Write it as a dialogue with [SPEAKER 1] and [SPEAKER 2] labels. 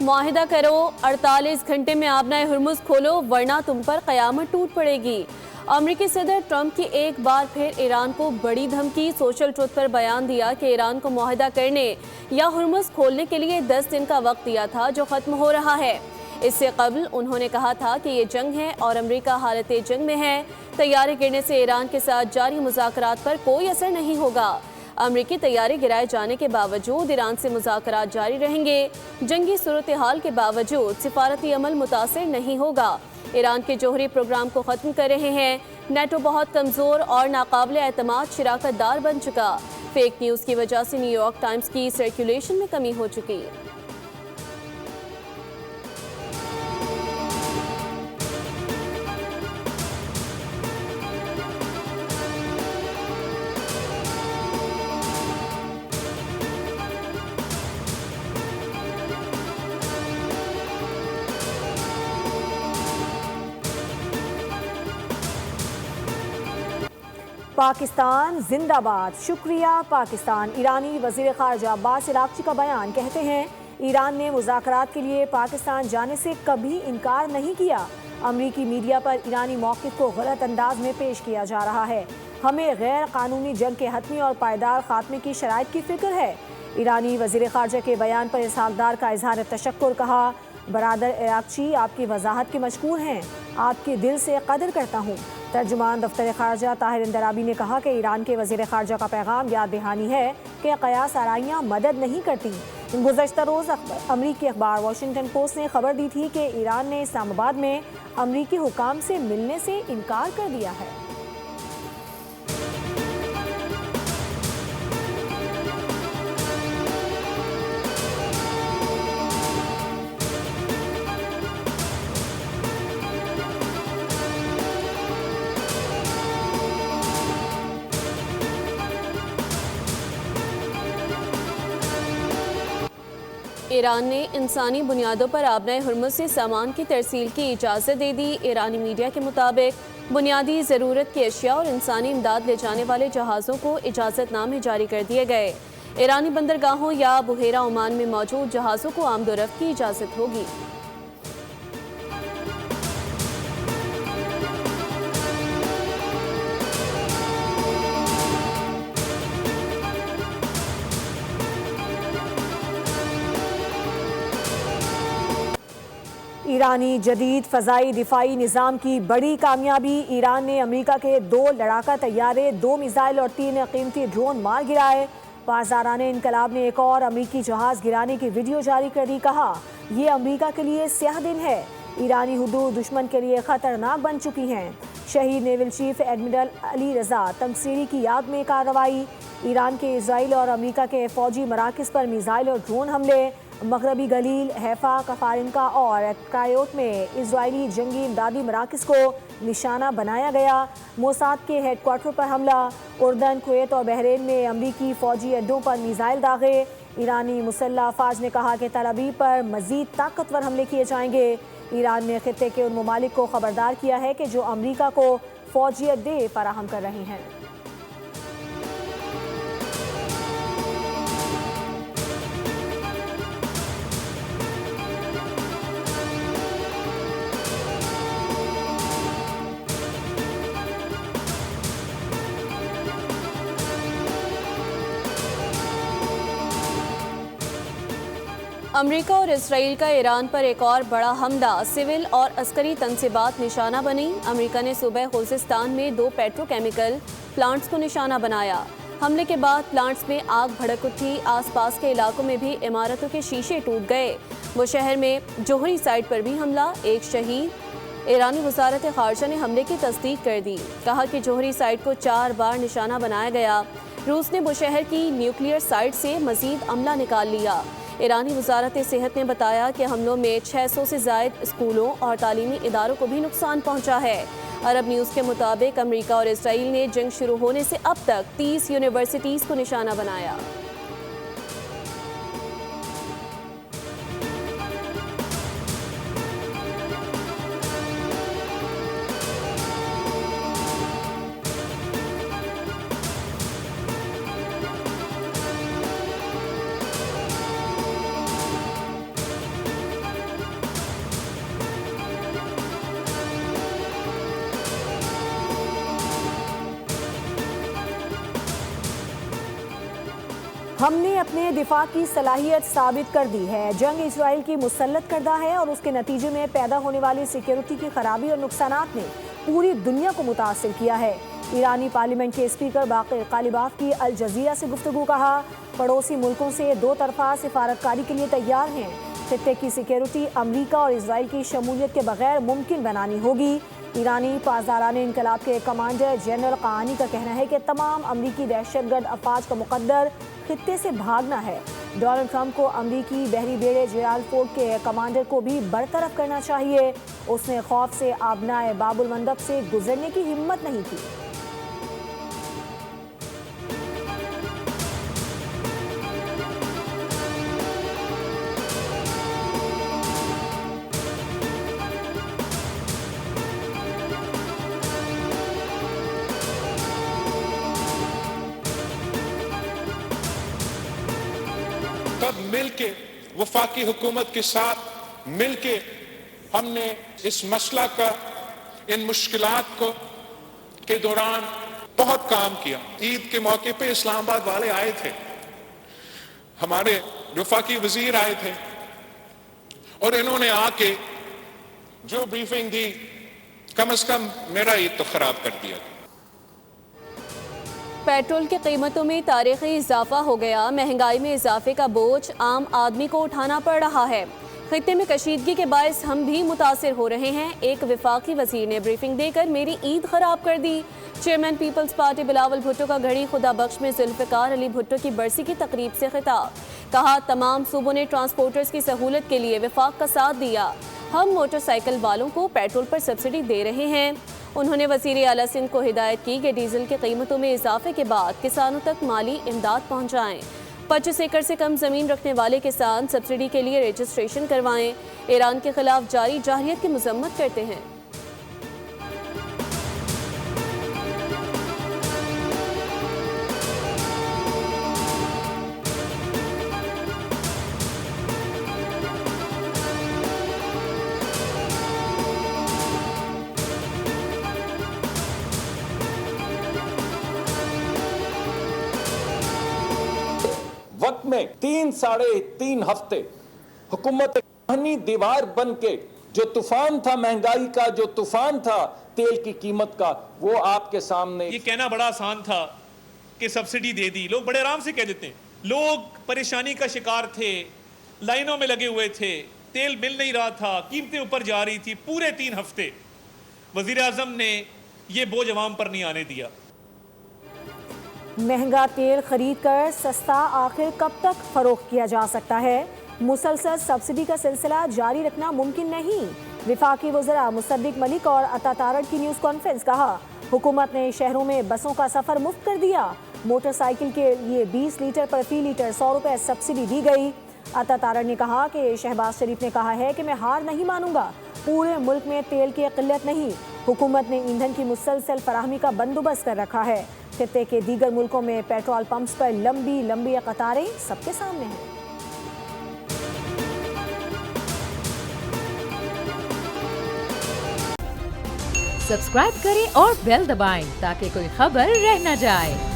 [SPEAKER 1] मुआहिदा करो, 48 घंटे में आबनाए हुर्मुज़ खोलो वरना तुम पर क़यामत टूट पड़ेगी। अमरीकी सदर ट्रंप की एक बार फिर ईरान को बड़ी धमकी। सोशल ट्रुथ पर बयान दिया कि ईरान को मुआहिदा करने या हुर्मुज़ खोलने के लिए 10 दिन का वक्त दिया था जो ख़त्म हो रहा है। इससे कबल उन्होंने कहा था कि ये जंग है और अमरीका हालत जंग में है। तैयारी गिरने से ईरान के साथ जारी मुज़ाकरात पर कोई असर नहीं होगा। अमरीकी तैयारी गिराए जाने के बावजूद ईरान से मुज़ाकरात जारी रहेंगे। जंगी सूरत हाल के बावजूद सिफारती अमल मुतासिर नहीं होगा। ईरान के जौहरी प्रोग्राम को ख़त्म कर रहे हैं। नेटो बहुत कमज़ोर और नाकाबिले एतमाद शराकत दार बन चुका। फेक न्यूज़ की वजह से न्यूयॉर्क टाइम्स की सर्कुलेशन में कमी हो चुकी।
[SPEAKER 2] पाकिस्तान जिंदाबाद, शुक्रिया पाकिस्तान। ईरानी वज़ीर ख़ारजा अब्बास अराग़ची का बयान। कहते हैं ईरान ने मुज़ाकरात के लिए पाकिस्तान जाने से कभी इनकार नहीं किया। अमरीकी मीडिया पर ईरानी मौक़िफ़ को गलत अंदाज में पेश किया जा रहा है। हमें गैर कानूनी जंग के हतमी और पायदार खात्मे की शराइत की फ़िक्र है। ईरानी वज़ीर ख़ारजा के बयान पर इसहाक़ का इज़हार तशक्कुर। कहा, बरादर अराग़ची आपकी वजाहत के मशकूर हैं, आपके दिल से कदर करता हूँ। तर्जुमान दफ्तर ख़ारजा ताहिर अंदराबी ने कहा कि ईरान के वज़ीर ख़ारजा का पैगाम याद दहानी है कि क़यास आराइयाँ मदद नहीं करती। गुज़श्ता रोज़ अमरीकी अखबार वाशिंगटन पोस्ट ने खबर दी थी कि ईरान ने इस्लामाबाद में अमरीकी हुकाम से मिलने से इनकार कर दिया है।
[SPEAKER 1] ईरान ने इंसानी बुनियादों पर आबनाए हुर्मुज़ से सामान की तरसील की इजाज़त दे दी। ईरानी मीडिया के मुताबिक बुनियादी ज़रूरत की अशिया और इंसानी इमदाद ले जाने वाले जहाज़ों को इजाज़तनामे जारी कर दिए गए। ईरानी बंदरगाहों या बुहेरा ओमान में मौजूद जहाज़ों को आमदोरफ्त की इजाज़त होगी।
[SPEAKER 2] ईरानी जदीद फ़ज़ाई दिफाई निज़ाम की बड़ी कामयाबी। ईरान ने अमरीका के 2 लड़ाका तैयारे, 2 मिसाइल और 3 कीमती ड्रोन मार गिराए। पासदाराने इनकलाब ने एक और अमरीकी जहाज़ गिराने की वीडियो जारी कर दी। कहा, यह अमरीका के लिए स्याह दिन है। ईरानी हुदूद दुश्मन के लिए ख़तरनाक बन चुकी हैं। शहीद naval chief admiral Ali Raza तंगसीरी की याद में कार्रवाई। ईरान के इसराइल और अमरीका के फ़ौजी मराकज़ पर मिसाइल और ड्रोन हमले। मगरबी गलील, हैफा, कफारिनका और क्रायोट में इजरायली जंगी इमदादी मराकज़ को निशाना बनाया गया। मोसाद के हेडक्वार्टर पर हमला। उर्दन, कुवैत और बहरीन में अमरीकी फ़ौजी अड्डों पर मिसाइल दागे। ईरानी मुसल्लह अफ़वाज ने कहा कि तल अवीव पर मज़ीद ताकतवर हमले किए जाएंगे। ईरान ने खित्ते के उन ममालिक को खबरदार किया है कि जो अमरीका को फ़ौजी अड्डे फराहम कर रहे हैं।
[SPEAKER 1] अमरीका और इसराइल का ईरान पर एक और बड़ा हमला। सिविल और अस्करी तनसीबात निशाना बनी। अमरीका ने सुबह खुज़िस्तान में 2 पेट्रोकेमिकल प्लांट्स को निशाना बनाया। हमले के बाद प्लांट्स में आग भड़क उठी। आसपास के इलाकों में भी इमारतों के शीशे टूट गए। वो शहर में जोहरी साइट पर भी हमला, एक शहीद। ईरानी वज़ारत ख़ारजा ने हमले की तस्दीक कर दी। कहा कि जोहरी साइट को 4 बार निशाना बनाया गया। रूस ने बुशहर की न्यूक्लियर साइट से मज़ीद अमला निकाल लिया। ईरानी वज़ारत सेहत ने बताया कि हमलों में 600 से ज़ायद स्कूलों और तालीमी इदारों को भी नुकसान पहुंचा है। अरब न्यूज़ के मुताबिक अमरीका और इसराइल ने जंग शुरू होने से अब तक 30 यूनिवर्सिटीज़ को निशाना बनाया।
[SPEAKER 2] हमने अपने दिफा की सलाहियत साबित कर दी है। जंग इसराइल की मुसल्लत करदा है और उसके नतीजे में पैदा होने वाली सिक्योरिटी की खराबी और नुकसानात ने पूरी दुनिया को मुतासिर किया है। ईरानी पार्लियामेंट के स्पीकर बाक़िर कालिबाफ की अल जज़ीरा से गुफ्तगू कहा, पड़ोसी मुल्कों से दो तरफा सिफारतकारी के लिए तैयार हैं। खित्ते की सिक्योरिटी अमरीका और इसराइल की शमूलियत के बगैर मुमकिन बनानी होगी। ईरानी पासदाराने इनकलाब के कमांडर जनरल क़ानी का कहना है कि तमाम अमरीकी दहशतगर्द अफवाज का मुकद्दर खित्ते से भागना है। डोनाल्ड ट्रंप को अमरीकी बहरी बेड़े जेराल्ड फोर्ड के कमांडर को भी बरतरफ करना चाहिए। उसने खौफ से आबनाए बाबुल मंदब से गुजरने की हिम्मत नहीं की।
[SPEAKER 3] तब मिलके वफाकी हुकूमत के साथ मिलके हमने इस मसला का, इन मुश्किलात को के दौरान बहुत काम किया। ईद के मौके पे इस्लामाबाद वाले आए थे, हमारे वफाकी वजीर आए थे और इन्होंने आके जो ब्रीफिंग दी, कम से कम मेरा ईद तो खराब कर दिया।
[SPEAKER 1] पेट्रोल की कीमतों में तारीखी इजाफा हो गया। महंगाई में इजाफे का बोझ आम आदमी को उठाना पड़ रहा है। खित्ते में कशीदगी के बायस हम भी मुतासिर हो रहे हैं। एक वफाकी वजीर ने ब्रीफिंग देकर मेरी ईद खराब कर दी। Chairman People's Party Bilawal Bhutto का घड़ी खुदा बख्श में जुल्फ़िकार अली भुट्टो की बरसी की तकरीब से खिताब। कहा, तमाम सूबों ने ट्रांसपोर्टर्स की सहूलत के लिए वफाक का साथ दिया। हम मोटरसाइकिल वालों को पेट्रोल पर सब्सिडी दे रहे हैं। उन्होंने वज़ीर आला सिंध को हिदायत की कि डीजल की कीमतों में इजाफे के बाद किसानों तक माली इमदाद पहुँचाएँ। 25 एकड़ से कम ज़मीन रखने वाले किसान सब्सिडी के लिए रजिस्ट्रेशन करवाएं। ईरान के खिलाफ जारी जारहियत की मजम्मत करते हैं।
[SPEAKER 4] वक्त में 3 साढ़े 3 हफ्ते हुकूमत कहनी दीवार बन के जो तूफान था महंगाई का, जो तूफान था तेल की कीमत का, वो आपके सामने।
[SPEAKER 5] ये कहना बड़ा आसान था कि सब्सिडी दे दी, लोग बड़े आराम से कह देते हैं। लोग परेशानी का शिकार थे, लाइनों में लगे हुए थे, तेल मिल नहीं रहा था, कीमतें ऊपर जा रही थी। पूरे 3 हफ्ते वजीर आजम ने ये बोझ अवाम पर नहीं आने दिया।
[SPEAKER 2] महंगा तेल खरीद कर सस्ता आखिर कब तक फरोख्त किया जा सकता है? मुसलसल सब्सिडी का सिलसिला जारी रखना मुमकिन नहीं। विफाकी वज़रा मुसद्दिक मलिक और अता तारड़ की न्यूज़ कॉन्फ्रेंस। कहा, हुकूमत ने शहरों में बसों का सफ़र मुफ्त कर दिया। मोटरसाइकिल के लिए 20 लीटर पर फी लीटर 100 रुपये सब्सिडी दी गई। अता तारड़ ने कहा कि शहबाज शरीफ ने कहा है कि मैं हार नहीं मानूंगा। पूरे मुल्क में तेल की किल्लत नहीं, हुकूमत ने ईंधन की मुसलसल फराहमी का बंदोबस्त कर रखा है। खित्ते के दीगर मुल्कों में पेट्रोल पंप्स पर लंबी लंबी कतारें सबके सामने हैं।
[SPEAKER 6] सब्सक्राइब करें और बेल दबाएं ताकि कोई खबर रह न जाए।